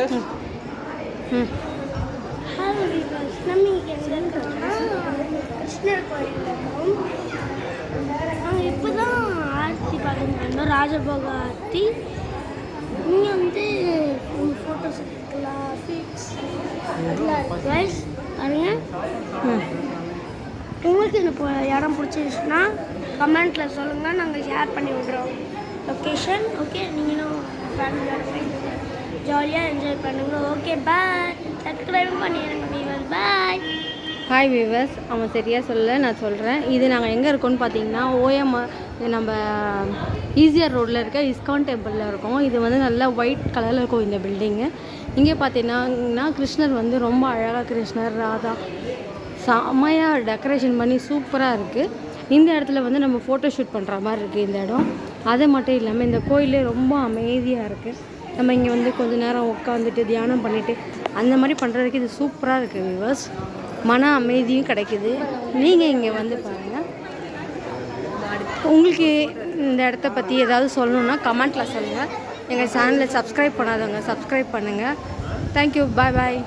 Hello viewers, நம்ம இங்கே எங்கே இருக்கோம்னா கிருஷ்ணர் கோயிலில் இருக்கோம். நாங்கள் இப்போ தான் ஆர்த்தி பார்த்துட்டு வந்தோம், ராஜபோக ஆர்த்தி. இங்கே வந்து ஃபோட்டோஸ் எடுக்கலாம், பிக்ஸ் அதெல்லாம் இருக்கு கைஸ். பாருங்க, உங்களுக்கு இந்த இடம் பிடிச்சிருச்சுன்னா கமெண்ட்டில் சொல்லுங்கள், நாங்கள் ஷேர் பண்ணி விட்றோம் லொக்கேஷன். ஓகே, நீங்களும் ஃபேமிலியோட ஜாலியாக என்ஜாய் பண்ணுங்கள். Okay, bye. சப்ஸ்கிரைப் பண்ணிடுங்க வீவர்ஸ். பாய். Hi viewers. அவன் சரியாக சொல்ல, நான் சொல்கிறேன். இது நாங்கள் எங்கே இருக்கோன்னு பார்த்தீங்கன்னா நம்ம ஈசிஆர் ரோட்டில் இருக்க இஸ்கான் டெம்பிளில் இருக்கோம். இது வந்து நல்லா ஒயிட் கலரில் இருக்கும் இந்த பில்டிங்கு. இங்கே பார்த்தீங்கன்னா கிருஷ்ணர் வந்து ரொம்ப அழகாக, கிருஷ்ணர் ராதா செம்மையாக டெக்கரேஷன் பண்ணி சூப்பராக இருக்குது. இந்த இடத்துல வந்து நம்ம ஃபோட்டோ ஷூட் பண்ணுற மாதிரி இருக்குது இந்த இடம். அது மட்டும் இல்லாமல் இந்த கோயிலே ரொம்ப அமைதியாக இருக்குது. நம்ம இங்கே வந்து கொஞ்சம் நேரம் உட்காந்துட்டு தியானம் பண்ணிவிட்டு அந்த மாதிரி பண்ணுறதுக்கு இது சூப்பராக இருக்குது வியூவர்ஸ். மன அமைதியும் கிடைக்குது. நீங்கள் இங்கே வந்து பாருங்கள். உங்களுக்கு இந்த இடத்த பற்றி ஏதாவது சொல்லணுன்னா கமெண்ட்டில் சொல்லுங்கள். எங்கள் சேனலை சப்ஸ்கிரைப் பண்ணாதவங்க சப்ஸ்கிரைப் பண்ணுங்கள். தேங்க்யூ. பாய் பாய்.